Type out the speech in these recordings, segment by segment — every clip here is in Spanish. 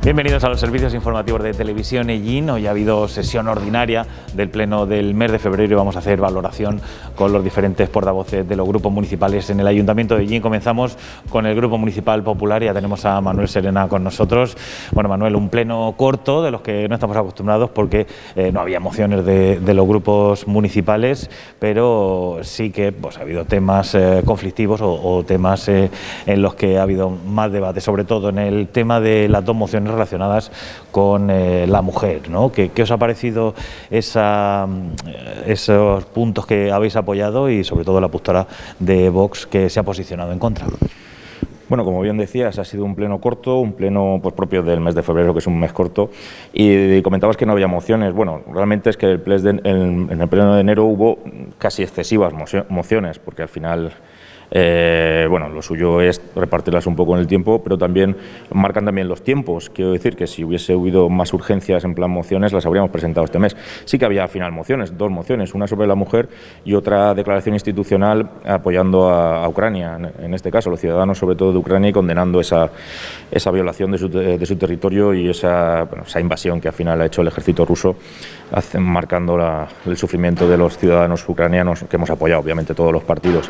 Bienvenidos a los servicios informativos de Televisión Ellín. Hoy ha habido sesión ordinaria del Pleno del mes de febrero y vamos a hacer valoración con los diferentes portavoces de los grupos municipales en el Ayuntamiento de Ellín. Comenzamos con el Grupo Municipal Popular. Ya tenemos a Manuel Serena con nosotros. Bueno, Manuel, un pleno corto de los que no estamos acostumbrados porque no había mociones de los grupos municipales, pero sí que ha habido temas conflictivos o temas en los que ha habido más debate, sobre todo en el tema de las dos mociones relacionadas con la mujer, ¿no? ¿Qué os ha parecido esos puntos que habéis apoyado y sobre todo la postura de Vox que se ha posicionado en contra? Bueno, como bien decías, ha sido un pleno corto, un pleno propio del mes de febrero, que es un mes corto, y comentabas que no había mociones. Bueno, realmente es que en el pleno de enero hubo casi excesivas mociones, porque al final lo suyo es repartirlas un poco en el tiempo, pero también marcan también los tiempos. Quiero decir que si hubiese habido más urgencias en plan mociones, las habríamos presentado este mes. Sí que había al final mociones, dos mociones, una sobre la mujer y otra declaración institucional apoyando a Ucrania, en este caso los ciudadanos sobre todo de Ucrania, y condenando esa violación de su territorio y esa invasión que al final ha hecho el ejército ruso, marcando el sufrimiento de los ciudadanos ucranianos, que hemos apoyado obviamente todos los partidos.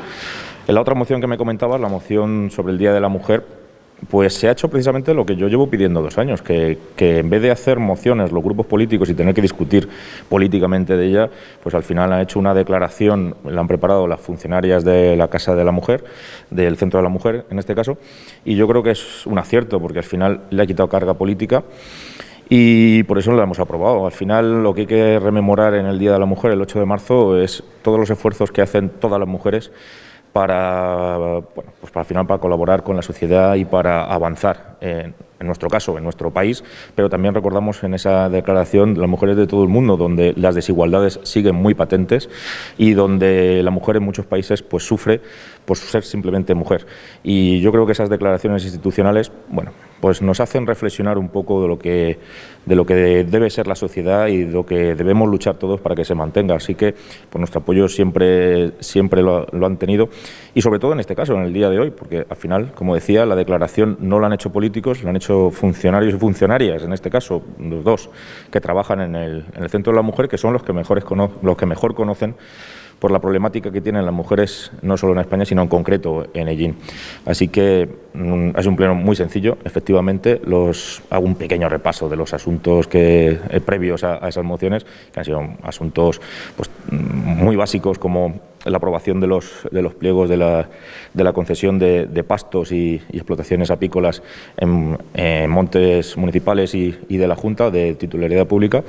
En la otra moción que me comentabas, la moción sobre el Día de la Mujer, pues se ha hecho precisamente lo que yo llevo pidiendo 2 años, que en vez de hacer mociones los grupos políticos y tener que discutir políticamente de ella, pues al final han hecho una declaración, la han preparado las funcionarias de la Casa de la Mujer, del Centro de la Mujer en este caso, y yo creo que es un acierto porque al final le ha quitado carga política. Y por eso lo hemos aprobado. Al final lo que hay que rememorar en el Día de la Mujer, el 8 de marzo, es todos los esfuerzos que hacen todas las mujeres para colaborar con la sociedad y para avanzar, en nuestro caso, en nuestro país, pero también recordamos en esa declaración las mujeres de todo el mundo, donde las desigualdades siguen muy patentes y donde la mujer en muchos países pues sufre por ser simplemente mujer. Y yo creo que esas declaraciones institucionales, pues nos hacen reflexionar un poco de lo que debe ser la sociedad y de lo que debemos luchar todos para que se mantenga. Así que pues nuestro apoyo siempre lo han tenido, y sobre todo en este caso, en el día de hoy, porque al final, como decía, la declaración no la han hecho políticos, la han hecho funcionarios y funcionarias, en este caso los dos, que trabajan en el Centro de la Mujer, que son los que mejor conocen por la problemática que tienen las mujeres, no solo en España, sino en concreto en Ellín. Así que es un pleno muy sencillo, efectivamente. Hago un pequeño repaso de los asuntos previos a esas mociones, que han sido asuntos muy básicos, como la aprobación de los pliegos de la concesión de pastos y explotaciones apícolas en montes municipales y de la Junta de titularidad pública.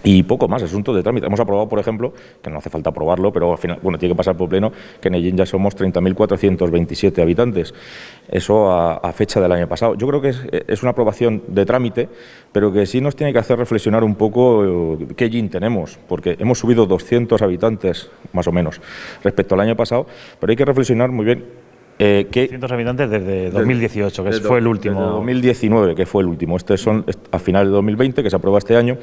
Y poco más, asuntos de trámite. Hemos aprobado, por ejemplo, que no hace falta aprobarlo, pero al final, tiene que pasar por pleno, que en Ellín ya somos 30.427 habitantes. Eso a fecha del año pasado. Yo creo que es una aprobación de trámite, pero que sí nos tiene que hacer reflexionar un poco qué Ellín tenemos, porque hemos subido 200 habitantes, más o menos, respecto al año pasado, pero hay que reflexionar muy bien. 200 habitantes desde 2018, que fue el último. Desde 2019, que fue el último. Estos son a final de 2020, que se aprueba este año.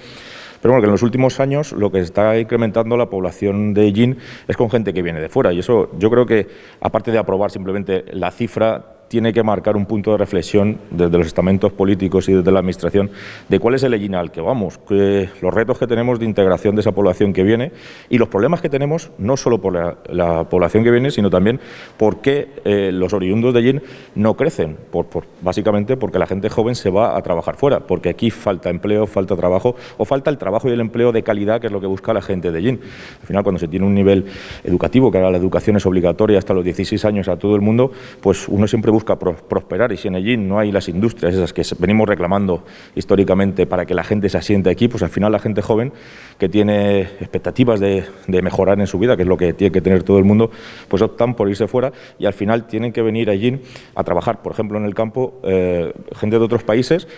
Pero que en los últimos años lo que está incrementando la población de Ellín es con gente que viene de fuera, y eso yo creo que, aparte de aprobar simplemente la cifra, tiene que marcar un punto de reflexión desde los estamentos políticos y desde la Administración de cuál es el Ellín al que vamos, los retos que tenemos de integración de esa población que viene y los problemas que tenemos no solo por la población que viene, sino también por qué los oriundos de Ellín no crecen, básicamente porque la gente joven se va a trabajar fuera, porque aquí falta empleo, falta trabajo, o falta el trabajo y el empleo de calidad, que es lo que busca la gente de Ellín. Al final, cuando se tiene un nivel educativo, que ahora la educación es obligatoria hasta los 16 años a todo el mundo, pues uno siempre busca prosperar, y si en Ellín no hay las industrias esas que venimos reclamando históricamente para que la gente se asiente aquí, pues al final la gente joven que tiene expectativas de mejorar en su vida, que es lo que tiene que tener todo el mundo, pues optan por irse fuera y al final tienen que venir a Ellín a trabajar, por ejemplo, en el campo, gente de otros países,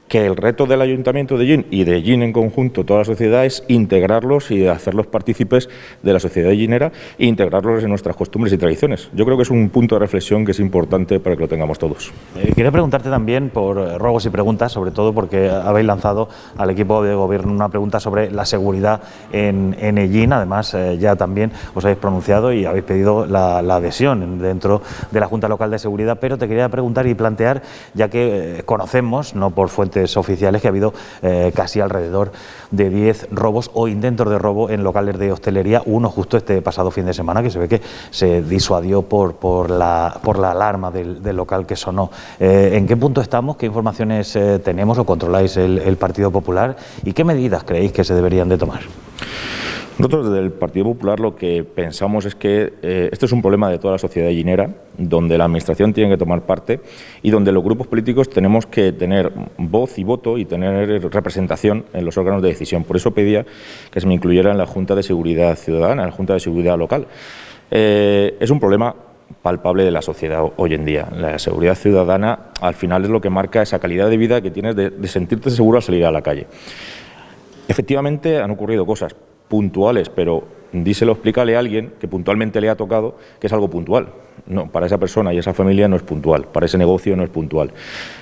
que el reto del Ayuntamiento de Ellín y de Ellín en conjunto, toda la sociedad, es integrarlos y hacerlos partícipes de la sociedad ellinera e integrarlos en nuestras costumbres y tradiciones. Yo creo que es un punto de reflexión que es importante para que lo tengamos todos. Quería preguntarte también por ruegos y preguntas, sobre todo porque habéis lanzado al equipo de gobierno una pregunta sobre la seguridad en Ellín. Además, ya también os habéis pronunciado y habéis pedido la adhesión dentro de la Junta Local de Seguridad, pero te quería preguntar y plantear, ya que conocemos, no por fuentes fuentes oficiales que ha habido casi alrededor de 10 robos o intentos de robo en locales de hostelería, uno justo este pasado fin de semana que se ve que se disuadió por la alarma del local que sonó. ¿En qué punto estamos? ¿Qué informaciones tenemos o controláis el Partido Popular? ¿Y qué medidas creéis que se deberían de tomar? Nosotros desde el Partido Popular lo que pensamos es que este es un problema de toda la sociedad gallinera, donde la Administración tiene que tomar parte y donde los grupos políticos tenemos que tener voz y voto y tener representación en los órganos de decisión. Por eso pedía que se me incluyera en la Junta de Seguridad Ciudadana, en la Junta de Seguridad Local. Es un problema palpable de la sociedad hoy en día. La seguridad ciudadana al final es lo que marca esa calidad de vida que tienes de sentirte seguro al salir a la calle. Efectivamente han ocurrido cosas puntuales, pero díselo, explícale a alguien que puntualmente le ha tocado que es algo puntual. No, para esa persona y esa familia no es puntual, para ese negocio no es puntual.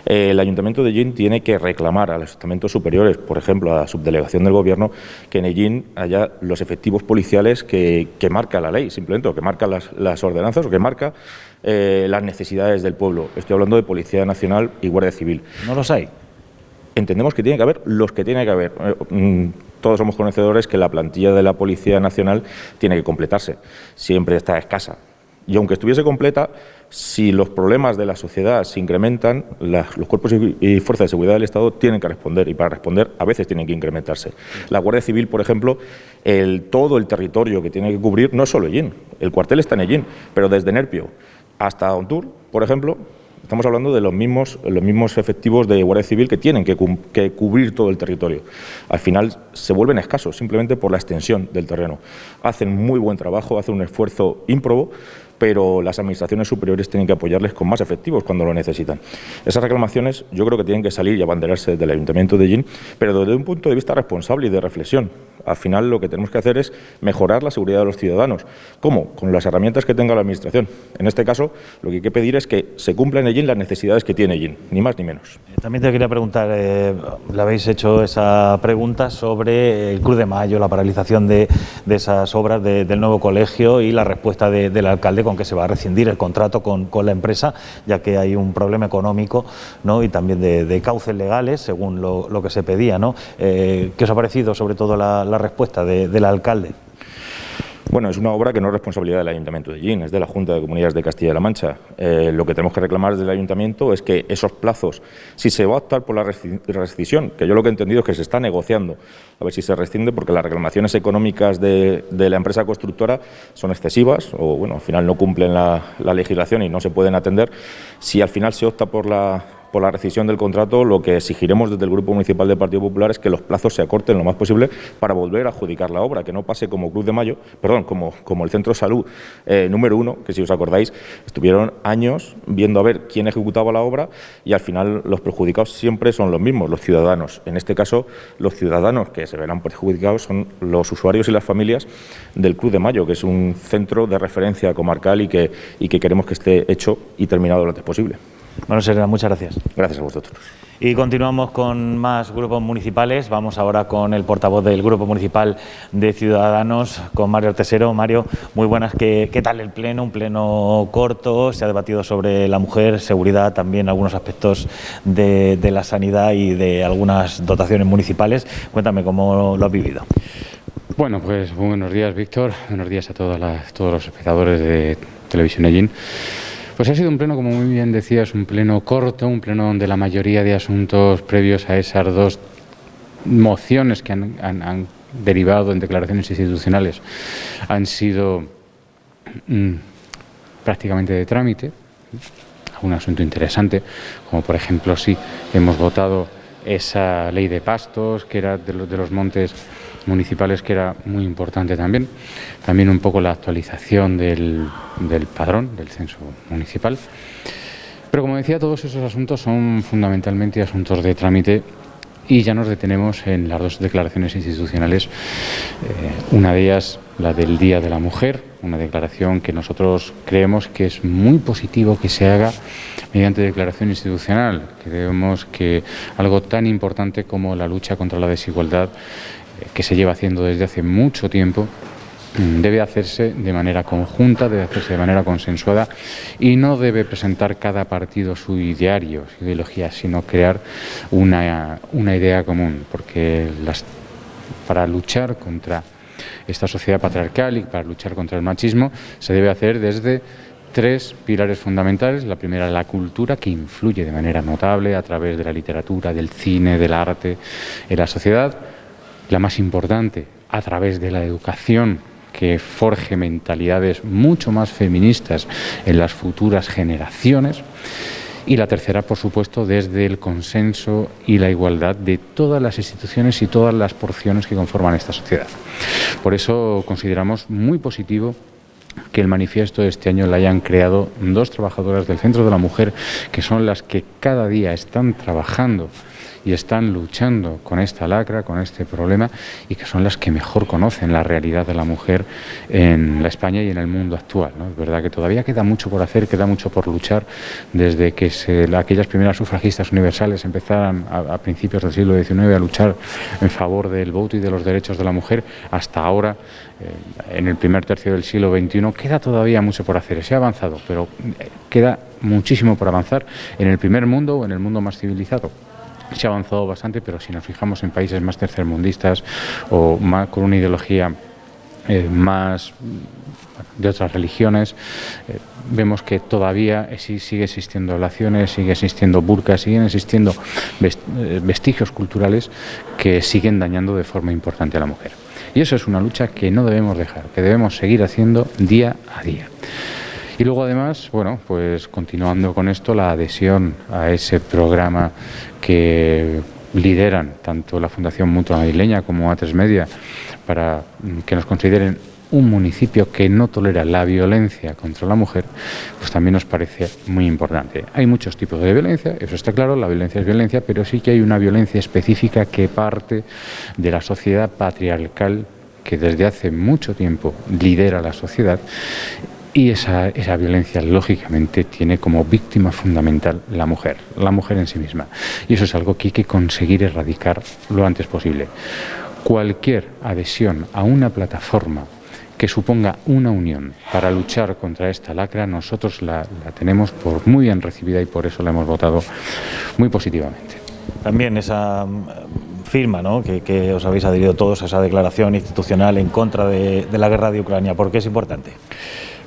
El Ayuntamiento de Ellín tiene que reclamar a los estamentos superiores, por ejemplo a la subdelegación del Gobierno, que en Ellín haya los efectivos policiales que marca la ley, simplemente, o que marca las ordenanzas, o que marca las necesidades del pueblo. Estoy hablando de Policía Nacional y Guardia Civil. ¿No los hay? Entendemos que tiene que haber los que tiene que haber. Todos somos conocedores que la plantilla de la Policía Nacional tiene que completarse, siempre está escasa. Y aunque estuviese completa, si los problemas de la sociedad se incrementan, los cuerpos y fuerzas de seguridad del Estado tienen que responder, y para responder a veces tienen que incrementarse. La Guardia Civil, por ejemplo, todo el territorio que tiene que cubrir, no solo Ellín, el cuartel está en Ellín, pero desde Nerpio hasta Ontur, por ejemplo, estamos hablando de los mismos efectivos de Guardia Civil que tienen que cubrir todo el territorio. Al final se vuelven escasos simplemente por la extensión del terreno. Hacen muy buen trabajo, hacen un esfuerzo ímprobo, pero las administraciones superiores tienen que apoyarles con más efectivos cuando lo necesitan. Esas reclamaciones yo creo que tienen que salir y abanderarse del Ayuntamiento de Ellín, pero desde un punto de vista responsable y de reflexión. Al final lo que tenemos que hacer es mejorar la seguridad de los ciudadanos. ¿Cómo? Con las herramientas que tenga la Administración. En este caso, lo que hay que pedir es que se cumplan en Ellín las necesidades que tiene Ellín, ni más ni menos. También te quería preguntar, le habéis hecho esa pregunta sobre el Cruz de Mayo, la paralización de esas obras del nuevo colegio y la respuesta del alcalde con que se va a rescindir el contrato con la empresa, ya que hay un problema económico, ¿no? Y también de cauces legales, según lo que se pedía, ¿no? ¿Qué os ha parecido sobre todo la respuesta del alcalde? Bueno, es una obra que no es responsabilidad del Ayuntamiento de Ellín, es de la Junta de Comunidades de Castilla-La Mancha. Lo que tenemos que reclamar desde el Ayuntamiento es que esos plazos, si se va a optar por la rescisión, que yo lo que he entendido es que se está negociando, a ver si se rescinde, porque las reclamaciones económicas de la empresa constructora son excesivas o, bueno, al final no cumplen la legislación y no se pueden atender. Si al final se opta por la rescisión del contrato, lo que exigiremos desde el Grupo Municipal del Partido Popular es que los plazos se acorten lo más posible para volver a adjudicar la obra, que no pase como Cruz de Mayo, perdón, como el Centro de Salud número 1, que si os acordáis, estuvieron años viendo a ver quién ejecutaba la obra y al final los perjudicados siempre son los mismos, los ciudadanos. En este caso, los ciudadanos que se verán perjudicados son los usuarios y las familias del Cruz de Mayo, que es un centro de referencia comarcal y que queremos que esté hecho y terminado lo antes posible. Bueno, Serena, muchas gracias. Gracias a vosotros. Y continuamos con más grupos municipales. Vamos ahora con el portavoz del Grupo Municipal de Ciudadanos, con Mario Artesero. Mario, muy buenas. ¿Qué tal el pleno? Un pleno corto, se ha debatido sobre la mujer, seguridad, también algunos aspectos de la sanidad y de algunas dotaciones municipales. Cuéntame cómo lo has vivido. Bueno, pues buenos días, Víctor. Buenos días a todos los espectadores de Televisión Ellín. Pues ha sido un pleno, como muy bien decías, un pleno corto, un pleno donde la mayoría de asuntos previos a esas dos mociones que han derivado en declaraciones institucionales han sido prácticamente de trámite. Un asunto interesante, como por ejemplo si hemos votado esa ley de pastos, que era de los montes municipales, que era muy importante también. También un poco la actualización del padrón, del censo municipal. Pero como decía, todos esos asuntos son fundamentalmente asuntos de trámite y ya nos detenemos en las dos declaraciones institucionales. Una de ellas, la del Día de la Mujer, una declaración que nosotros creemos que es muy positivo que se haga mediante declaración institucional. Creemos que algo tan importante como la lucha contra la desigualdad, que se lleva haciendo desde hace mucho tiempo, debe hacerse de manera conjunta, debe hacerse de manera consensuada y no debe presentar cada partido su ideario, su ideología, sino crear una idea común, porque para luchar contra esta sociedad patriarcal y para luchar contra el machismo se debe hacer desde 3 pilares fundamentales. La primera, la cultura, que influye de manera notable a través de la literatura, del cine, del arte en la sociedad. La más importante, a través de la educación, que forje mentalidades mucho más feministas en las futuras generaciones. Y la tercera, por supuesto, desde el consenso y la igualdad de todas las instituciones y todas las porciones que conforman esta sociedad. Por eso consideramos muy positivo que el manifiesto de este año lo hayan creado 2 trabajadoras del Centro de la Mujer, que son las que cada día están trabajando y están luchando con esta lacra, con este problema, y que son las que mejor conocen la realidad de la mujer en la España y en el mundo actual, ¿no? Es verdad que todavía queda mucho por hacer, queda mucho por luchar, desde que aquellas primeras sufragistas universales empezaran a principios del siglo XIX a luchar en favor del voto y de los derechos de la mujer, hasta ahora, en el primer tercio del siglo XXI, queda todavía mucho por hacer. Se ha avanzado, pero queda muchísimo por avanzar en el primer mundo o en el mundo más civilizado. Se ha avanzado bastante, pero si nos fijamos en países más tercermundistas o más con una ideología más de otras religiones, vemos que todavía sigue existiendo ablaciones, sigue existiendo burkas, siguen existiendo vestigios culturales que siguen dañando de forma importante a la mujer. Y eso es una lucha que no debemos dejar, que debemos seguir haciendo día a día. Y luego además, bueno, pues continuando con esto, la adhesión a ese programa que lideran tanto la Fundación Mutua Madrileña como A3 Media para que nos consideren un municipio que no tolera la violencia contra la mujer, pues también nos parece muy importante. Hay muchos tipos de violencia, eso está claro, la violencia es violencia, pero sí que hay una violencia específica que parte de la sociedad patriarcal que desde hace mucho tiempo lidera la sociedad. Y esa violencia, lógicamente, tiene como víctima fundamental la mujer en sí misma. Y eso es algo que hay que conseguir erradicar lo antes posible. Cualquier adhesión a una plataforma que suponga una unión para luchar contra esta lacra, nosotros la tenemos por muy bien recibida y por eso la hemos votado muy positivamente. También esa firma, ¿no?, que os habéis adherido todos a esa declaración institucional en contra de la guerra de Ucrania. ¿Por qué es importante?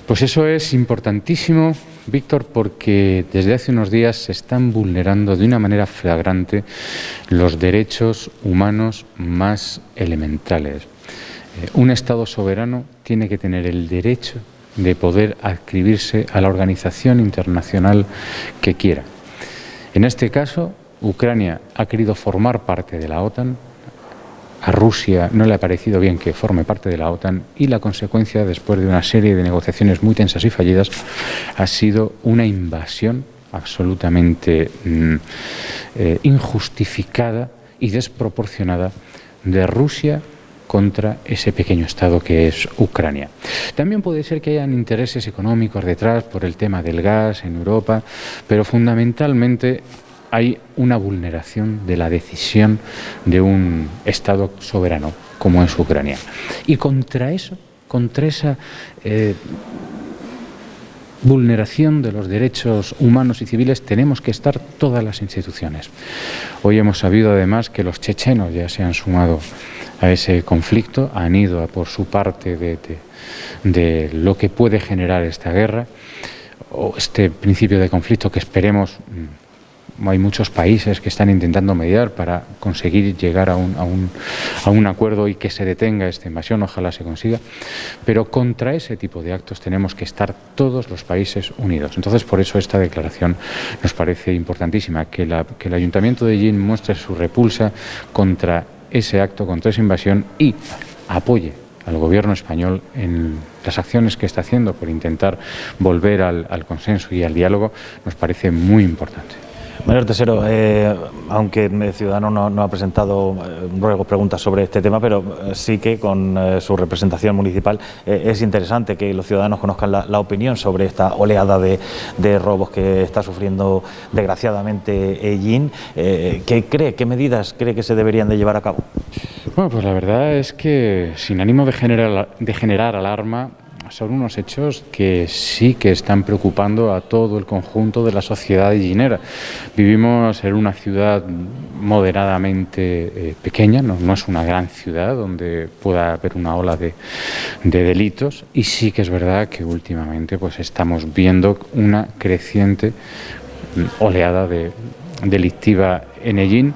Pues eso es importantísimo, Víctor, porque desde hace unos días se están vulnerando de una manera flagrante los derechos humanos más elementales. Un Estado soberano tiene que tener el derecho de poder adscribirse a la organización internacional que quiera. En este caso, Ucrania ha querido formar parte de la OTAN. A Rusia no le ha parecido bien que forme parte de la OTAN y la consecuencia, después de una serie de negociaciones muy tensas y fallidas, ha sido una invasión absolutamente injustificada y desproporcionada de Rusia contra ese pequeño Estado que es Ucrania. También puede ser que hayan intereses económicos detrás por el tema del gas en Europa, pero fundamentalmente hay una vulneración de la decisión de un Estado soberano como es Ucrania. Y contra esa vulneración de los derechos humanos y civiles tenemos que estar todas las instituciones. Hoy hemos sabido además que los chechenos ya se han sumado a ese conflicto, han ido a por su parte de lo que puede generar esta guerra o este principio de conflicto que esperemos. Hay muchos países que están intentando mediar para conseguir llegar a un acuerdo y que se detenga esta invasión, ojalá se consiga, pero contra ese tipo de actos tenemos que estar todos los países unidos. Entonces, por eso esta declaración nos parece importantísima, que el Ayuntamiento de Ellín muestre su repulsa contra ese acto, contra esa invasión y apoye al gobierno español en las acciones que está haciendo por intentar volver al consenso y al diálogo, nos parece muy importante. Manuel Tesero, aunque Ciudadanos no ha presentado preguntas sobre este tema, pero sí que con su representación municipal es interesante que los ciudadanos conozcan la opinión sobre esta oleada de robos que está sufriendo desgraciadamente Ellín. ¿Qué medidas cree que se deberían de llevar a cabo? Bueno, pues la verdad es que, sin ánimo de generar alarma, son unos hechos que sí que están preocupando a todo el conjunto de la sociedad gallinera. Vivimos en una ciudad moderadamente pequeña, no es una gran ciudad donde pueda haber una ola de delitos, y sí que es verdad que últimamente pues estamos viendo una creciente oleada delictiva en Hellín.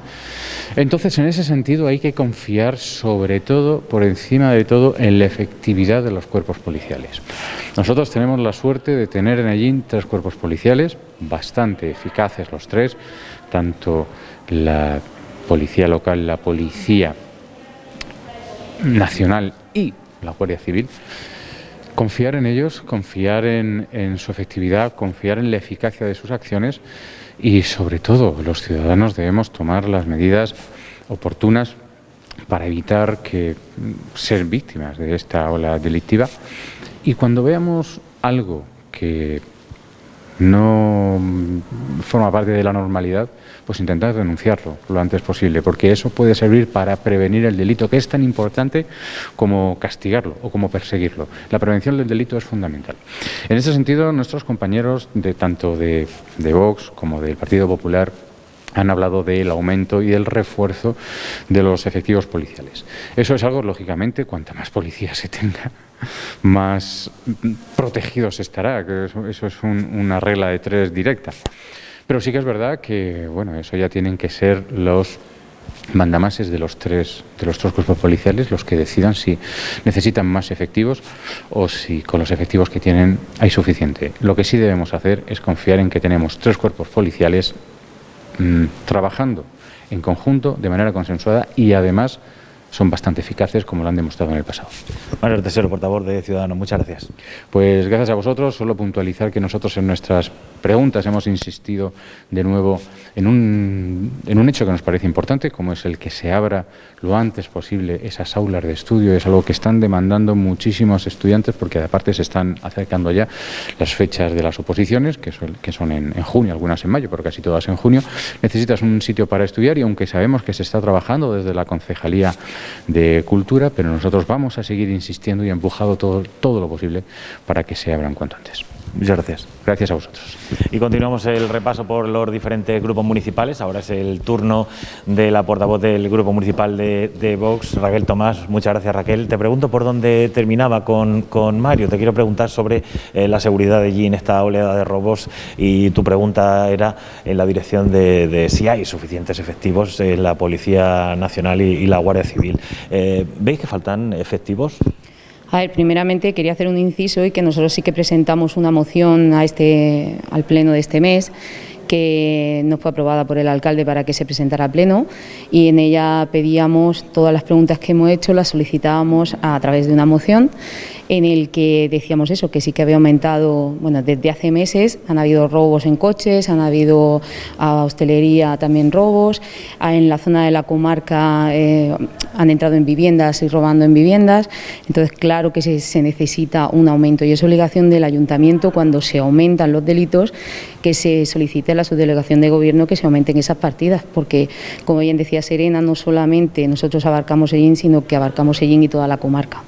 Entonces, en ese sentido, hay que confiar sobre todo, por encima de todo, en la efectividad de los cuerpos policiales. Nosotros tenemos la suerte de tener en Hellín 3 cuerpos policiales, bastante eficaces los 3, tanto la policía local, la policía nacional y la Guardia Civil. Confiar en ellos, confiar en su efectividad, confiar en la eficacia de sus acciones. Y sobre todo, los ciudadanos debemos tomar las medidas oportunas para evitar ser víctimas de esta ola delictiva. Y cuando veamos algo que no forma parte de la normalidad, pues intentar denunciarlo lo antes posible, porque eso puede servir para prevenir el delito, que es tan importante como castigarlo o como perseguirlo. La prevención del delito es fundamental. En ese sentido, nuestros compañeros tanto de Vox como del Partido Popular han hablado del aumento y del refuerzo de los efectivos policiales. Eso es algo, lógicamente, cuanta más policía se tenga, más protegidos estará, que eso es una regla de 3 directa. Pero sí que es verdad que, bueno, eso ya tienen que ser los mandamases de los tres cuerpos policiales los que decidan si necesitan más efectivos o si con los efectivos que tienen hay suficiente. Lo que sí debemos hacer es confiar en que tenemos 3 cuerpos policiales trabajando en conjunto, de manera consensuada, y además son bastante eficaces, como lo han demostrado en el pasado. Manuel Tesero, portavoz de Ciudadanos, muchas gracias. Pues gracias a vosotros. Solo puntualizar que nosotros en nuestras preguntas hemos insistido de nuevo en un hecho que nos parece importante, como es el que se abra lo antes posible esas aulas de estudio. Es algo que están demandando muchísimos estudiantes, porque aparte se están acercando ya las fechas de las oposiciones, que son en junio, algunas en mayo, pero casi todas en junio. Necesitas un sitio para estudiar, y aunque sabemos que se está trabajando desde la Concejalía de Cultura, pero nosotros vamos a seguir insistiendo y empujando todo lo posible para que se abran cuanto antes. Muchas gracias. Gracias a vosotros. Y continuamos el repaso por los diferentes grupos municipales. Ahora es el turno de la portavoz del Grupo Municipal de Vox, Raquel Tomás. Muchas gracias, Raquel. Te pregunto por dónde terminaba con Mario. Te quiero preguntar sobre la seguridad de allí en esta oleada de robos, y tu pregunta era en la dirección de si hay suficientes efectivos en la Policía Nacional y la Guardia Civil. ¿Veis que faltan efectivos? A ver, primeramente quería hacer un inciso, y que nosotros sí que presentamos una moción al pleno de este mes, que no fue aprobada por el alcalde para que se presentara a pleno, y en ella pedíamos todas las preguntas que hemos hecho, las solicitábamos a través de una moción en el que decíamos eso, que sí que había aumentado, bueno, desde hace meses han habido robos en coches, han habido a hostelería también robos, en la zona de la comarca han entrado en viviendas y robando en viviendas. Entonces, claro que se necesita un aumento, y es obligación del ayuntamiento, cuando se aumentan los delitos, que se solicite a la subdelegación de gobierno que se aumenten esas partidas, porque, como bien decía Serena, no solamente nosotros abarcamos Hellín, sino que abarcamos Hellín y toda la comarca.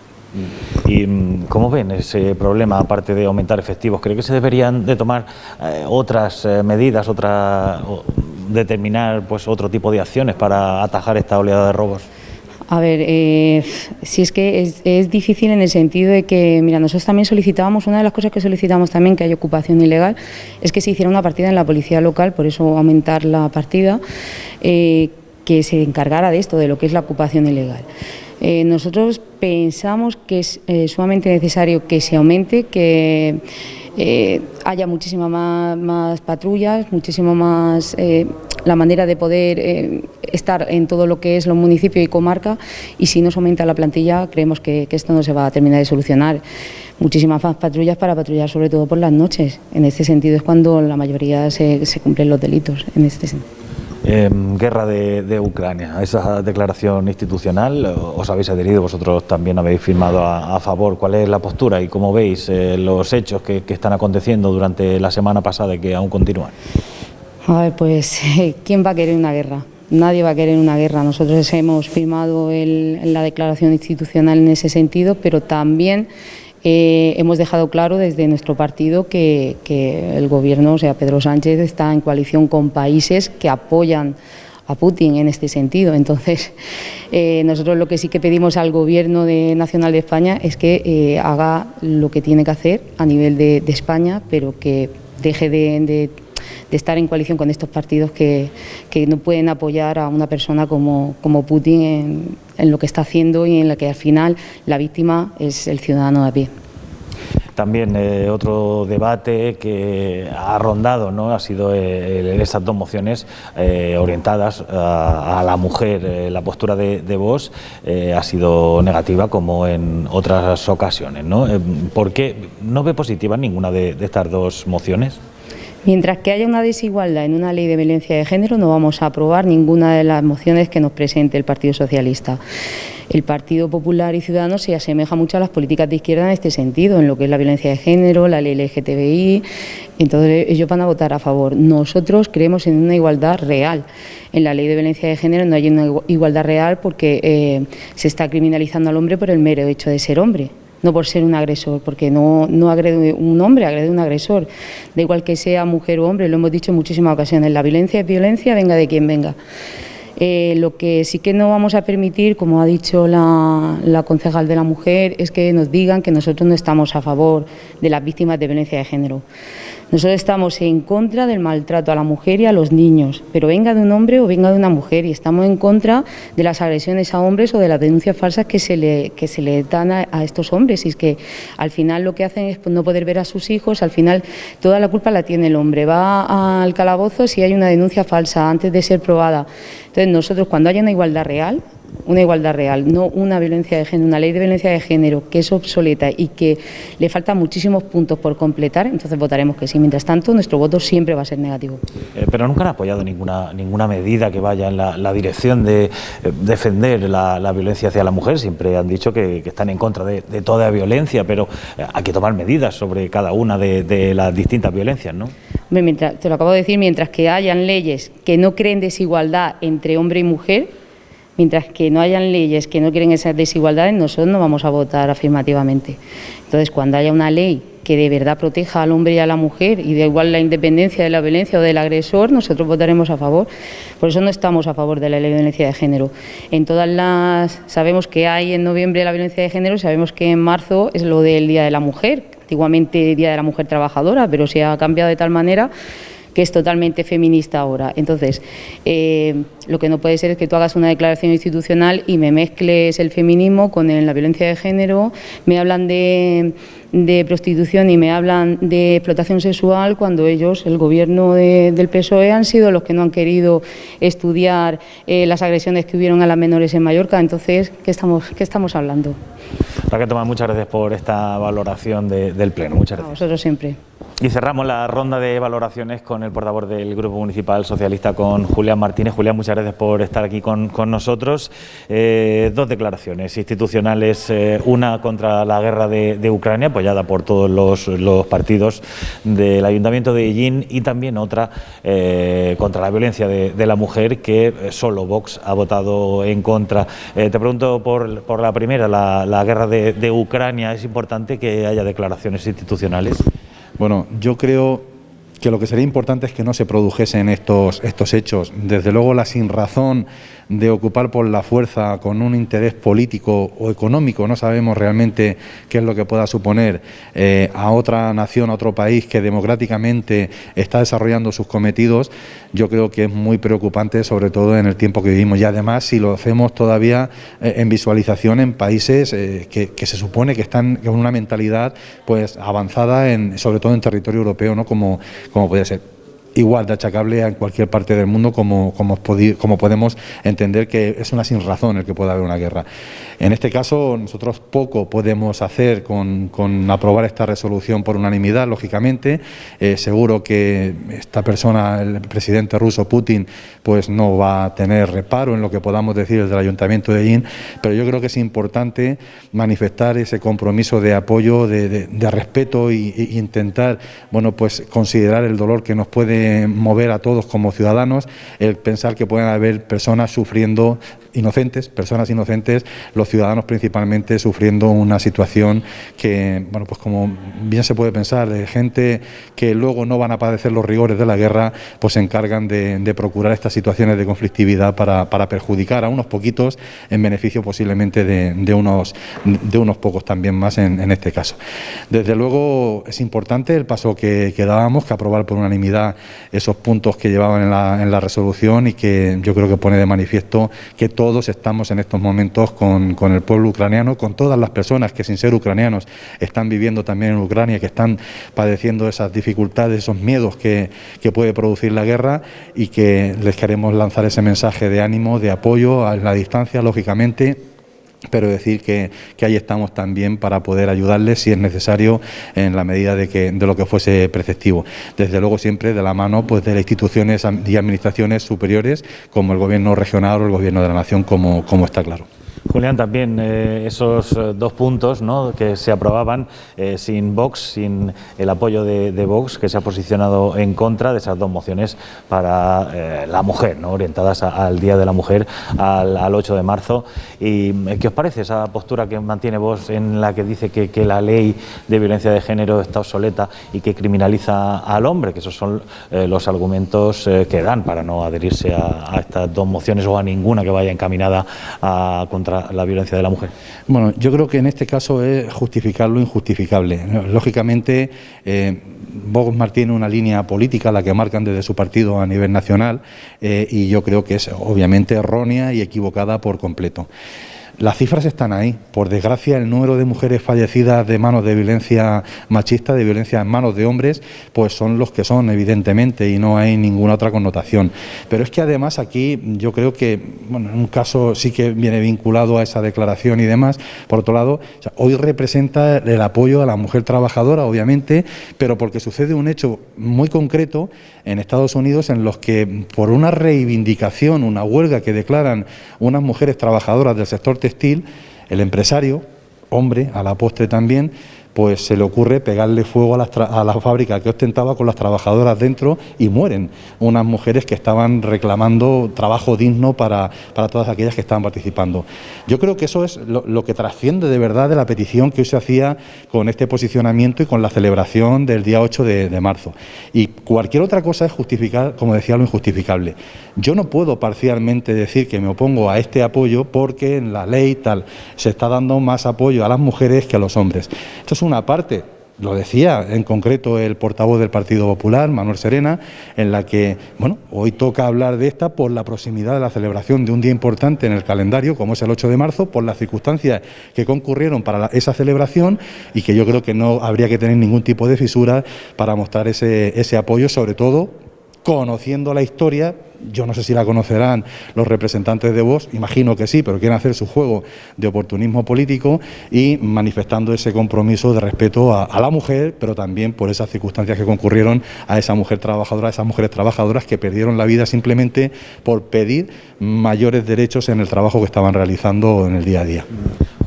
¿Y cómo ven ese problema, aparte de aumentar efectivos? ¿Creo que se deberían de tomar otras medidas, determinar pues otro tipo de acciones para atajar esta oleada de robos? A ver, si es que es difícil en el sentido de que, mira, nosotros también solicitábamos, una de las cosas que solicitamos también, que hay ocupación ilegal, es que se hiciera una partida en la policía local, por eso aumentar la partida, que se encargara de esto, de lo que es la ocupación ilegal. Nosotros pensamos que es sumamente necesario que se aumente, que haya muchísimas más patrullas, muchísimo más la manera de poder estar en todo lo que es los municipios y comarca, y si no se aumenta la plantilla, creemos que esto no se va a terminar de solucionar. Muchísimas más patrullas para patrullar, sobre todo por las noches. En este sentido es cuando la mayoría se cumplen los delitos, en este sentido. Guerra de Ucrania, a esa declaración institucional os habéis adherido, vosotros también habéis firmado a favor. ¿Cuál es la postura y cómo veis los hechos que están aconteciendo durante la semana pasada y que aún continúan? A ver, pues, ¿quién va a querer una guerra? nadie va a querer una guerra. Nosotros hemos firmado la declaración institucional en ese sentido, pero también hemos dejado claro desde nuestro partido que el gobierno, o sea, Pedro Sánchez, está en coalición con países que apoyan a Putin en este sentido. Entonces, nosotros lo que sí que pedimos al Gobierno nacional de España es que haga lo que tiene que hacer a nivel de España, pero que deje de estar en coalición con estos partidos que no pueden apoyar a una persona como Putin en lo que está haciendo y en la que al final la víctima es el ciudadano de a pie. También otro debate que ha rondado, ¿no?, ha sido esas dos mociones orientadas a la mujer. La postura de Vox ha sido negativa, como en otras ocasiones, ¿no? ¿Por qué no ve positiva ninguna de estas dos mociones? Mientras que haya una desigualdad en una ley de violencia de género, no vamos a aprobar ninguna de las mociones que nos presente el Partido Socialista. El Partido Popular y Ciudadanos se asemeja mucho a las políticas de izquierda en este sentido, en lo que es la violencia de género, la ley LGTBI. Entonces ellos van a votar a favor. Nosotros creemos en una igualdad real. En la ley de violencia de género no hay una igualdad real porque se está criminalizando al hombre por el mero hecho de ser hombre, no por ser un agresor, porque no agrede un hombre, agrede un agresor. Da igual que sea mujer o hombre, lo hemos dicho en muchísimas ocasiones, la violencia es violencia, venga de quien venga. Lo que sí que no vamos a permitir, como ha dicho la concejal de la mujer, es que nos digan que nosotros no estamos a favor de las víctimas de violencia de género. Nosotros estamos en contra del maltrato a la mujer y a los niños, pero venga de un hombre o venga de una mujer, y estamos en contra de las agresiones a hombres o de las denuncias falsas que se le dan a estos hombres. Y es que al final lo que hacen es no poder ver a sus hijos, al final toda la culpa la tiene el hombre. Va al calabozo si hay una denuncia falsa antes de ser probada. Entonces nosotros, cuando haya una igualdad real, no una violencia de género, una ley de violencia de género que es obsoleta y que le faltan muchísimos puntos por completar, entonces votaremos que sí. Mientras tanto, nuestro voto siempre va a ser negativo. Pero nunca han apoyado ninguna medida que vaya en la dirección de defender la violencia hacia la mujer. Siempre han dicho que están en contra de toda violencia, pero hay que tomar medidas sobre cada una de las distintas violencias, ¿no? Te lo acabo de decir, mientras que hayan leyes que no creen desigualdad entre hombre y mujer, mientras que no hayan leyes que no quieren esas desigualdades, nosotros no vamos a votar afirmativamente. Entonces, cuando haya una ley que de verdad proteja al hombre y a la mujer y da igual la independencia de la violencia o del agresor, nosotros votaremos a favor. Por eso no estamos a favor de la ley de violencia de género. Sabemos que hay en noviembre la violencia de género, sabemos que en marzo es lo del Día de la Mujer, antiguamente Día de la Mujer Trabajadora, pero se ha cambiado de tal manera que es totalmente feminista ahora. Entonces, lo que no puede ser es que tú hagas una declaración institucional y me mezcles el feminismo con la violencia de género, me hablan de prostitución y me hablan de explotación sexual, cuando ellos, el gobierno del PSOE, han sido los que no han querido estudiar las agresiones que hubieron a las menores en Mallorca. Entonces, ¿qué estamos hablando? Raquel Tomás, muchas gracias por esta valoración del Pleno. Muchas gracias. A vosotros siempre. Y cerramos la ronda de valoraciones con el portavoz del Grupo Municipal Socialista, con Julián Martínez. Julián, muchas gracias por estar aquí con nosotros. Dos declaraciones institucionales, una contra la guerra de Ucrania, apoyada por todos los partidos del Ayuntamiento de Hellín, y también otra contra la violencia de la mujer, que solo Vox ha votado en contra. Te pregunto por la primera, la guerra de Ucrania. ¿Es importante que haya declaraciones institucionales? Bueno, yo creo que lo que sería importante es que no se produjesen estos hechos. Desde luego, la sinrazón de ocupar por la fuerza con un interés político o económico, no sabemos realmente qué es lo que pueda suponer a otra nación, a otro país que democráticamente está desarrollando sus cometidos, yo creo que es muy preocupante, sobre todo en el tiempo que vivimos. Y además, si lo hacemos todavía en visualización en países que se supone que están con una mentalidad pues avanzada, sobre todo en territorio europeo, ¿no? Como puede ser. Igual de achacable en cualquier parte del mundo, como podemos entender que es una sinrazón el que pueda haber una guerra. En este caso, nosotros poco podemos hacer con aprobar esta resolución por unanimidad, lógicamente. Seguro que esta persona, el presidente ruso Putin, pues no va a tener reparo en lo que podamos decir desde el Ayuntamiento de Hellín, pero yo creo que es importante manifestar ese compromiso de apoyo, de respeto, e intentar, bueno, pues considerar el dolor que nos puede que mover a todos como ciudadanos el pensar que pueden haber personas sufriendo personas inocentes, los ciudadanos principalmente sufriendo una situación que, bueno, pues como bien se puede pensar, de gente que luego no van a padecer los rigores de la guerra, pues se encargan de procurar estas situaciones de conflictividad para perjudicar a unos poquitos en beneficio posiblemente de unos pocos también más en este caso. Desde luego es importante el paso que dábamos, que aprobar por unanimidad esos puntos que llevaban en la resolución, y que yo creo que pone de manifiesto que todos estamos en estos momentos con el pueblo ucraniano, con todas las personas que sin ser ucranianos están viviendo también en Ucrania, que están padeciendo esas dificultades, esos miedos que puede producir la guerra, y que les queremos lanzar ese mensaje de ánimo, de apoyo a la distancia, lógicamente, pero decir que ahí estamos también para poder ayudarles si es necesario, en la medida de lo que fuese preceptivo. Desde luego siempre de la mano pues de las instituciones y administraciones superiores, como el Gobierno regional o el Gobierno de la Nación, como está claro. Julián, también esos 2 puntos, ¿no?, que se aprobaban sin Vox, sin el apoyo de Vox, que se ha posicionado en contra de esas 2 mociones para la mujer, ¿no?, orientadas al Día de la Mujer, al 8 de marzo. ¿Y qué os parece esa postura que mantiene Vox, en la que dice que la ley de violencia de género está obsoleta y que criminaliza al hombre? Que esos son los argumentos que dan para no adherirse a estas 2 mociones o a ninguna que vaya encaminada contra la violencia de la mujer. Bueno, yo creo que en este caso es justificar lo injustificable. Lógicamente, Vox mantiene una línea política, la que marcan desde su partido a nivel nacional, y yo creo que es obviamente errónea y equivocada por completo. Las cifras están ahí. Por desgracia, el número de mujeres fallecidas de manos de violencia machista, de violencia en manos de hombres, pues son los que son, evidentemente, y no hay ninguna otra connotación. Pero es que además aquí yo creo que, bueno, en un caso sí que viene vinculado a esa declaración y demás. Por otro lado, o sea, hoy representa el apoyo a la mujer trabajadora, obviamente, pero porque sucede un hecho muy concreto en Estados Unidos, en los que por una reivindicación, una huelga que declaran unas mujeres trabajadoras del sector textil, el empresario, hombre, a la postre también, pues se le ocurre pegarle fuego a la fábrica que ostentaba con las trabajadoras dentro, y mueren unas mujeres que estaban reclamando trabajo digno para todas aquellas que estaban participando. Yo creo que eso es lo que trasciende de verdad de la petición que hoy se hacía con este posicionamiento y con la celebración del día 8 de marzo. Y cualquier otra cosa es justificar, como decía, lo injustificable. Yo no puedo parcialmente decir que me opongo a este apoyo porque en la ley tal se está dando más apoyo a las mujeres que a los hombres. Esto es una parte, lo decía en concreto el portavoz del Partido Popular, Manuel Serena, en la que, bueno, hoy toca hablar de esta por la proximidad de la celebración de un día importante en el calendario, como es el 8 de marzo, por las circunstancias que concurrieron para esa celebración, y que yo creo que no habría que tener ningún tipo de fisura para mostrar ese apoyo, sobre todo conociendo la historia. Yo no sé si la conocerán los representantes de Vox, imagino que sí, pero quieren hacer su juego de oportunismo político y manifestando ese compromiso de respeto a la mujer, pero también por esas circunstancias que concurrieron a esa mujer trabajadora, a esas mujeres trabajadoras que perdieron la vida simplemente por pedir mayores derechos en el trabajo que estaban realizando en el día a día.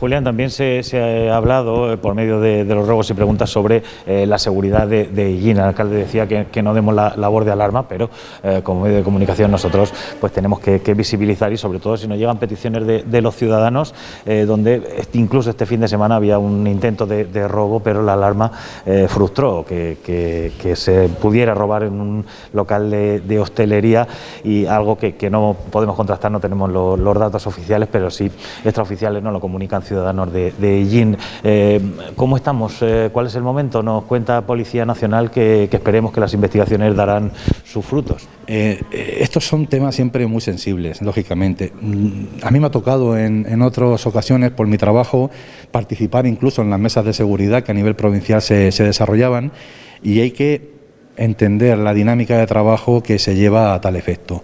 Julián, también se ha hablado por medio de los ruegos y preguntas sobre la seguridad de Hellín. El alcalde decía que no demos la voz de alarma, pero como medio de comunicación nosotros pues tenemos que visibilizar, y sobre todo si nos llegan peticiones de los ciudadanos, donde incluso este fin de semana había un intento de robo, pero la alarma frustró que se pudiera robar en un local de hostelería, y algo que no podemos contrastar, no tenemos los datos oficiales, pero sí extraoficiales nos lo comunican ciudadanos de Hellín. ¿Cómo estamos? ¿Cuál es el momento? Nos cuenta Policía Nacional que esperemos que las investigaciones darán sus frutos. Estos son temas siempre muy sensibles, lógicamente. A mí me ha tocado en otras ocasiones, por mi trabajo, participar incluso en las mesas de seguridad que a nivel provincial se desarrollaban, y hay que entender la dinámica de trabajo que se lleva a tal efecto.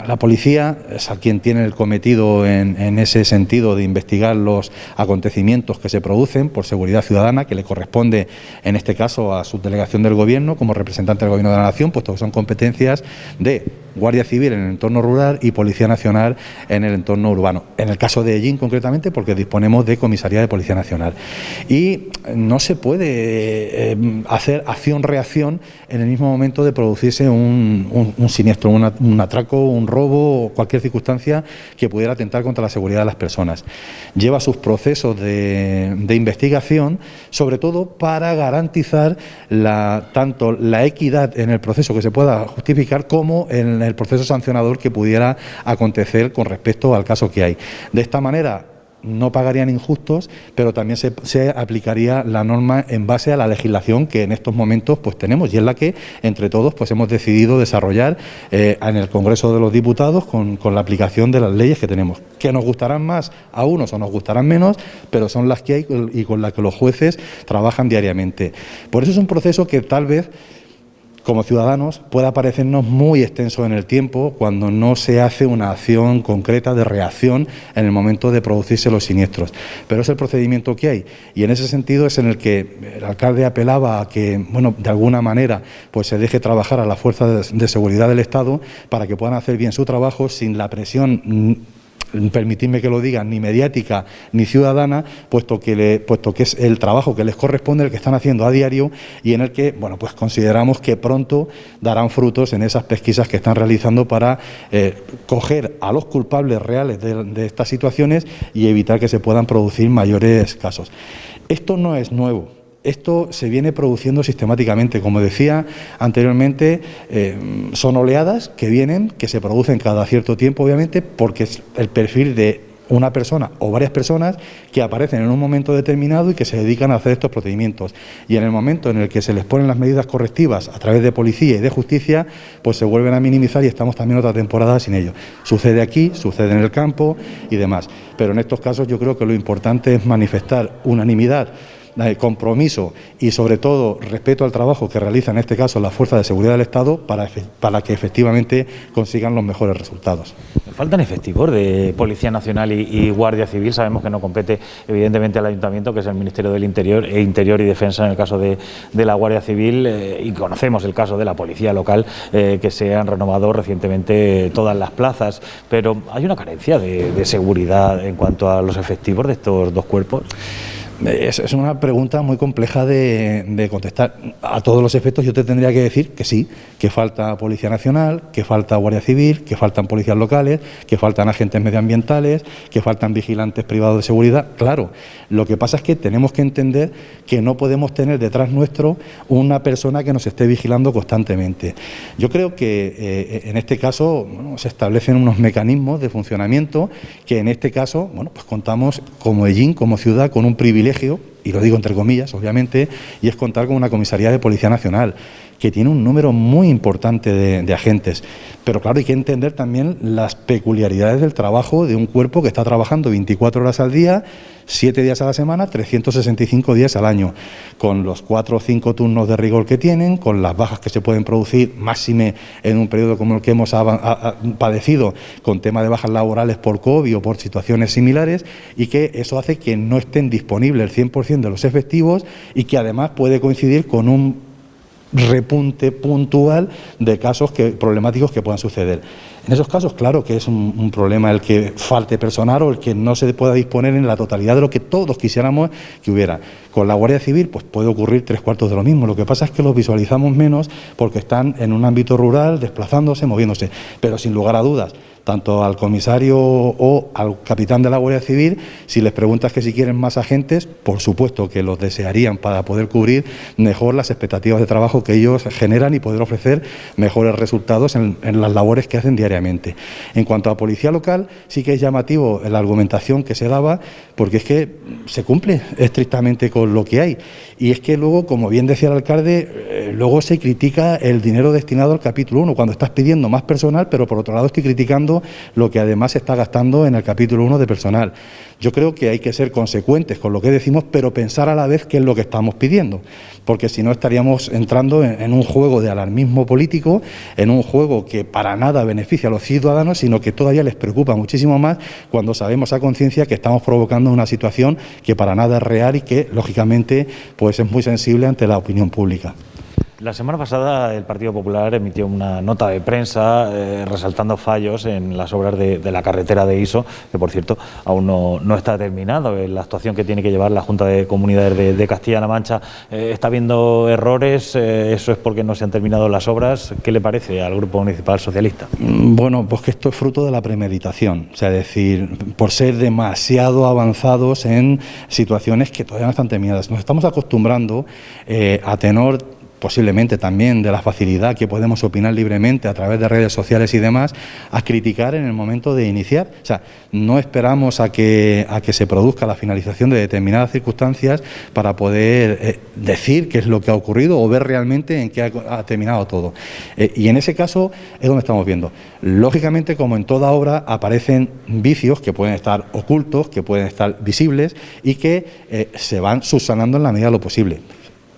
La policía es a quien tiene el cometido en ese sentido de investigar los acontecimientos que se producen por seguridad ciudadana, que le corresponde en este caso a subdelegación del Gobierno como representante del Gobierno de la Nación, puesto que son competencias de Guardia Civil en el entorno rural y Policía Nacional en el entorno urbano. En el caso de Ellín, concretamente, porque disponemos de comisaría de Policía Nacional. Y no se puede hacer acción-reacción en el mismo momento de producirse un siniestro, un atraco, un robo o cualquier circunstancia que pudiera atentar contra la seguridad de las personas. Lleva sus procesos de investigación, sobre todo para garantizar tanto la equidad en el proceso que se pueda justificar como en el proceso sancionador que pudiera acontecer con respecto al caso que hay. De esta manera no pagarían injustos, pero también se aplicaría la norma en base a la legislación que en estos momentos pues tenemos, y es la que entre todos pues hemos decidido desarrollar en el Congreso de los Diputados con la aplicación de las leyes que tenemos, que nos gustarán más a unos o nos gustarán menos, pero son las que hay y con las que los jueces trabajan diariamente. Por eso es un proceso que tal vez como ciudadanos pueda parecernos muy extenso en el tiempo cuando no se hace una acción concreta de reacción en el momento de producirse los siniestros. Pero es el procedimiento que hay, y en ese sentido es en el que el alcalde apelaba a que, bueno, de alguna manera pues se deje trabajar a las fuerzas de seguridad del Estado para que puedan hacer bien su trabajo sin la presión, permitidme que lo diga, ni mediática ni ciudadana, puesto que es el trabajo que les corresponde, el que están haciendo a diario, y en el que, bueno, pues consideramos que pronto darán frutos en esas pesquisas que están realizando para coger a los culpables reales de estas situaciones y evitar que se puedan producir mayores casos. Esto no es nuevo. Esto se viene produciendo sistemáticamente. Como decía anteriormente, son oleadas que se producen cada cierto tiempo, obviamente, porque es el perfil de una persona o varias personas que aparecen en un momento determinado y que se dedican a hacer estos procedimientos. Y en el momento en el que se les ponen las medidas correctivas a través de policía y de justicia, pues se vuelven a minimizar y estamos también otra temporada sin ello. Sucede aquí, sucede en el campo y demás. Pero en estos casos yo creo que lo importante es manifestar unanimidad, compromiso y sobre todo respeto al trabajo que realizan en este caso las fuerzas de seguridad del Estado para que efectivamente consigan los mejores resultados. Faltan efectivos de Policía Nacional y Guardia Civil. Sabemos que no compete evidentemente al Ayuntamiento, que es el Ministerio del Interior y Defensa en el caso de la Guardia Civil, y conocemos el caso de la Policía Local, que se han renovado recientemente todas las plazas, pero hay una carencia de seguridad en cuanto a los efectivos de estos dos cuerpos. Es una pregunta muy compleja de contestar. A todos los efectos yo te tendría que decir que sí, que falta Policía Nacional, que falta Guardia Civil, que faltan policías locales, que faltan agentes medioambientales, que faltan vigilantes privados de seguridad. Claro, lo que pasa es que tenemos que entender que no podemos tener detrás nuestro una persona que nos esté vigilando constantemente. Yo creo que en este caso, bueno, se establecen unos mecanismos de funcionamiento que en este caso, bueno, pues contamos como Ellín, como ciudad, con un privilegio, y lo digo entre comillas, obviamente, y es contar con una comisaría de Policía Nacional que tiene un número muy importante de agentes. Pero claro, hay que entender también las peculiaridades del trabajo de un cuerpo que está trabajando 24 horas al día, 7 días a la semana, 365 días al año, con los 4 o 5 turnos de rigor que tienen, con las bajas que se pueden producir, máxime en un periodo como el que hemos padecido, con tema de bajas laborales por COVID o por situaciones similares, y que eso hace que no estén disponibles el 100% de los efectivos y que además puede coincidir con un repunte puntual de casos problemáticos que puedan suceder. En esos casos, claro que es un problema el que falte personal o el que no se pueda disponer en la totalidad de lo que todos quisiéramos que hubiera. Con la Guardia Civil pues puede ocurrir 3/4 de lo mismo. Lo que pasa es que los visualizamos menos porque están en un ámbito rural, desplazándose, moviéndose. Pero sin lugar a dudas, tanto al comisario o al capitán de la Guardia Civil, si les preguntas que si quieren más agentes, por supuesto que los desearían para poder cubrir mejor las expectativas de trabajo que ellos generan y poder ofrecer mejores resultados en las labores que hacen diariamente. En cuanto a Policía Local, sí que es llamativo la argumentación que se daba, porque es que se cumple estrictamente con lo que hay. Y es que luego, como bien decía el alcalde, luego se critica el dinero destinado al capítulo 1, cuando estás pidiendo más personal, pero por otro lado estoy criticando lo que además se está gastando en el capítulo 1 de personal. Yo creo que hay que ser consecuentes con lo que decimos, pero pensar a la vez qué es lo que estamos pidiendo, porque si no estaríamos entrando en un juego de alarmismo político, en un juego que para nada beneficia a los ciudadanos, sino que todavía les preocupa muchísimo más cuando sabemos a conciencia que estamos provocando una situación que para nada es real y que, lógicamente, pues es muy sensible ante la opinión pública. La semana pasada el Partido Popular emitió una nota de prensa resaltando fallos en las obras de la carretera de Iso, que por cierto aún no está terminado. La actuación que tiene que llevar la Junta de Comunidades de Castilla-La Mancha está viendo errores. Eso es porque no se han terminado las obras. ¿Qué le parece al Grupo Municipal Socialista? Bueno, pues que esto es fruto de la premeditación, o sea, es decir, por ser demasiado avanzados en situaciones que todavía no están terminadas. Nos estamos acostumbrando a tenor posiblemente también de la facilidad que podemos opinar libremente a través de redes sociales y demás, a criticar en el momento de iniciar. O sea, no esperamos a que se produzca la finalización de determinadas circunstancias para poder decir qué es lo que ha ocurrido o ver realmente en qué ha terminado todo. Y en ese caso es donde estamos viendo. Lógicamente, como en toda obra, aparecen vicios que pueden estar ocultos, que pueden estar visibles y que se van subsanando en la medida de lo posible.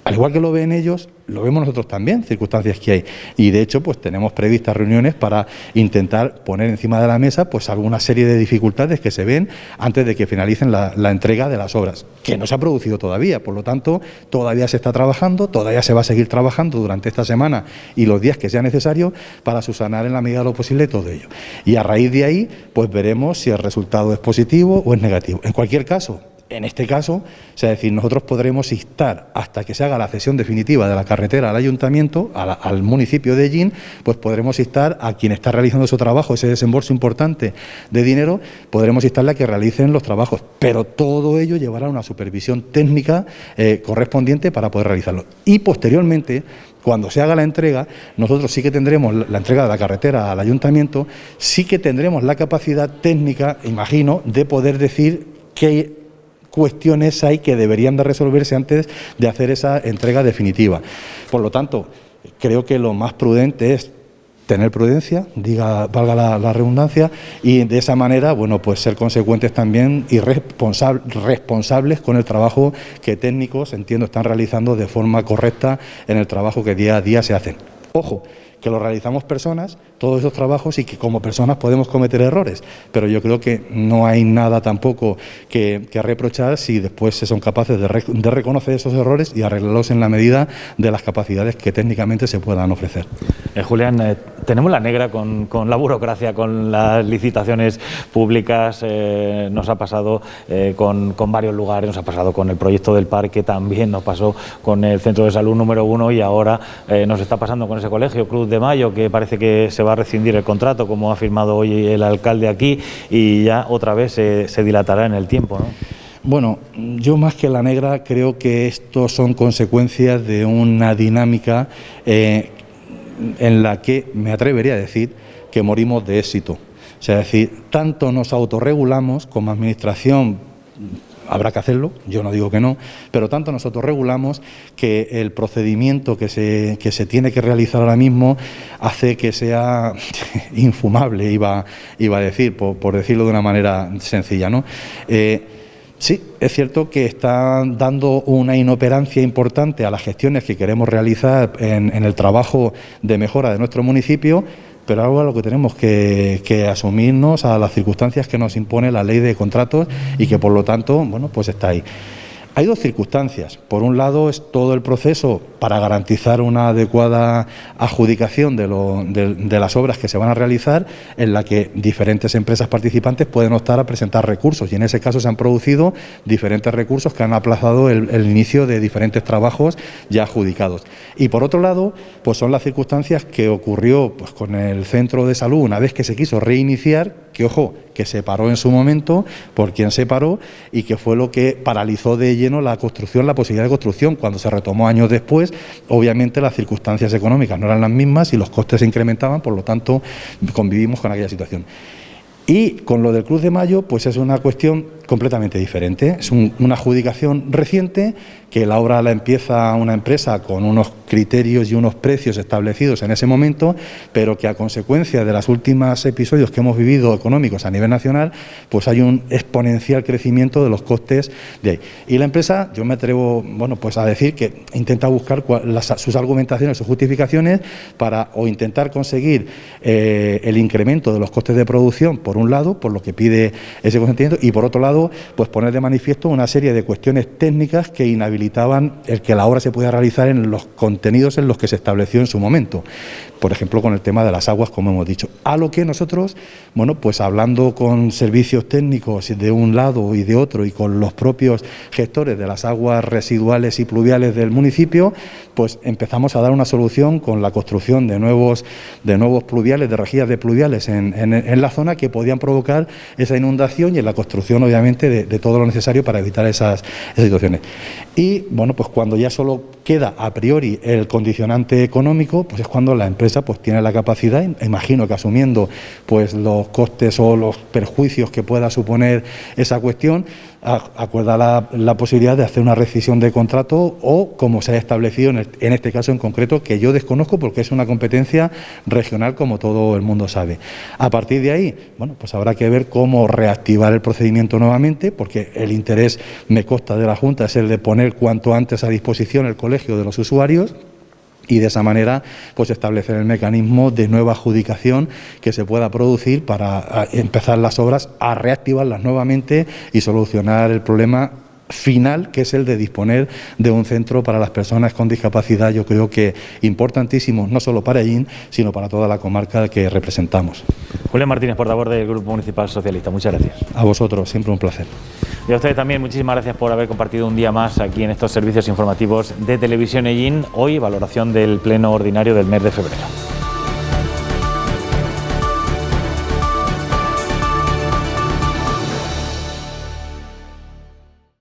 Al igual que lo ven ellos, lo vemos nosotros también, circunstancias que hay. Y de hecho, pues tenemos previstas reuniones para intentar poner encima de la mesa pues alguna serie de dificultades que se ven antes de que finalicen la entrega de las obras, que no se ha producido todavía. Por lo tanto, todavía se está trabajando, todavía se va a seguir trabajando durante esta semana y los días que sea necesario para subsanar en la medida de lo posible todo ello. Y a raíz de ahí, pues veremos si el resultado es positivo o es negativo. En cualquier caso, en este caso, o sea, es decir, nosotros podremos instar hasta que se haga la cesión definitiva de la carretera al ayuntamiento, al municipio de Ellín, pues podremos instar a quien está realizando su trabajo, ese desembolso importante de dinero, podremos instarle a que realicen los trabajos, pero todo ello llevará una supervisión técnica correspondiente para poder realizarlo. Y posteriormente, cuando se haga la entrega, nosotros sí que tendremos la entrega de la carretera al ayuntamiento, sí que tendremos la capacidad técnica, imagino, de poder decir qué cuestiones hay que deberían de resolverse antes de hacer esa entrega definitiva. Por lo tanto, creo que lo más prudente es tener prudencia, valga la redundancia, y de esa manera, bueno, pues ser consecuentes también y responsables con el trabajo que técnicos, entiendo, están realizando de forma correcta en el trabajo que día a día se hacen. Ojo, que lo realizamos personas, todos esos trabajos, y que como personas podemos cometer errores, pero yo creo que no hay nada tampoco que reprochar si después se son capaces de reconocer esos errores y arreglarlos en la medida de las capacidades que técnicamente se puedan ofrecer. Julián, tenemos la negra con la burocracia, con las licitaciones públicas, nos ha pasado con varios lugares, nos ha pasado con el proyecto del parque, también nos pasó con el centro de salud número 1 y ahora nos está pasando con ese colegio, Cruz de Mayo, que parece que se va a rescindir el contrato, como ha afirmado hoy el alcalde aquí, y ya otra vez se dilatará en el tiempo, ¿no? Bueno, yo más que la negra creo que esto son consecuencias de una dinámica en la que me atrevería a decir que morimos de éxito. O sea, es decir, tanto nos autorregulamos como administración, habrá que hacerlo, yo no digo que no, pero tanto nos autorregulamos que el procedimiento que se tiene que realizar ahora mismo hace que sea infumable, iba a decir, por decirlo de una manera sencilla, ¿no? Sí, es cierto que está dando una inoperancia importante a las gestiones que queremos realizar en el trabajo de mejora de nuestro municipio, pero algo a lo que tenemos que asumirnos a las circunstancias que nos impone la ley de contratos y que por lo tanto, bueno, pues está ahí. Hay dos circunstancias. Por un lado es todo el proceso para garantizar una adecuada adjudicación de las obras que se van a realizar, en la que diferentes empresas participantes pueden optar a presentar recursos, y en ese caso se han producido diferentes recursos que han aplazado el inicio de diferentes trabajos ya adjudicados. Y por otro lado, pues son las circunstancias que ocurrió pues con el centro de salud una vez que se quiso reiniciar, que ojo, que se paró en su momento, por quien se paró, y que fue lo que paralizó de lleno la construcción, la posibilidad de construcción. Cuando se retomó años después, obviamente las circunstancias económicas no eran las mismas y los costes se incrementaban, por lo tanto convivimos con aquella situación. Y con lo del Cruz de Mayo, pues es una cuestión completamente diferente. Es una adjudicación reciente, que la obra la empieza una empresa con unos criterios y unos precios establecidos en ese momento, pero que a consecuencia de los últimos episodios que hemos vivido económicos a nivel nacional, pues hay un exponencial crecimiento de los costes de ahí. Y la empresa, yo me atrevo, bueno, pues a decir que intenta buscar sus argumentaciones, sus justificaciones para o intentar conseguir el incremento de los costes de producción, por un lado, por lo que pide ese consentimiento, y por otro lado, pues poner de manifiesto una serie de cuestiones técnicas que inhabilitan inhabilitaban el que la obra se pudiera realizar en los contenidos en los que se estableció en su momento. Por ejemplo, con el tema de las aguas, como hemos dicho. A lo que nosotros, bueno, pues hablando con servicios técnicos de un lado y de otro y con los propios gestores de las aguas residuales y pluviales del municipio, pues empezamos a dar una solución con la construcción de nuevos pluviales, de rejillas de pluviales en la zona que podían provocar esa inundación y en la construcción, obviamente, de todo lo necesario para evitar esas situaciones. Y, bueno, pues cuando ya solo queda a priori el condicionante económico, pues es cuando la empresa pues tiene la capacidad, imagino que asumiendo pues los costes o los perjuicios que pueda suponer esa cuestión, acuerda la posibilidad de hacer una rescisión de contrato o como se ha establecido en este caso en concreto, que yo desconozco porque es una competencia regional, como todo el mundo sabe. A partir de ahí, bueno, pues habrá que ver cómo reactivar el procedimiento nuevamente, porque el interés, me consta, de la Junta es el de poner cuanto antes a disposición el colegio de los usuarios, y de esa manera pues establecer el mecanismo de nueva adjudicación que se pueda producir para empezar las obras, a reactivarlas nuevamente y solucionar el problema final, que es el de disponer de un centro para las personas con discapacidad, yo creo que importantísimo, no solo para Hellín, sino para toda la comarca que representamos. Julián Martínez, portavoz del Grupo Municipal Socialista, muchas gracias. A vosotros, siempre un placer. Y a ustedes también, muchísimas gracias por haber compartido un día más aquí en estos servicios informativos de Televisión Hellín. Hoy, valoración del pleno ordinario del mes de febrero.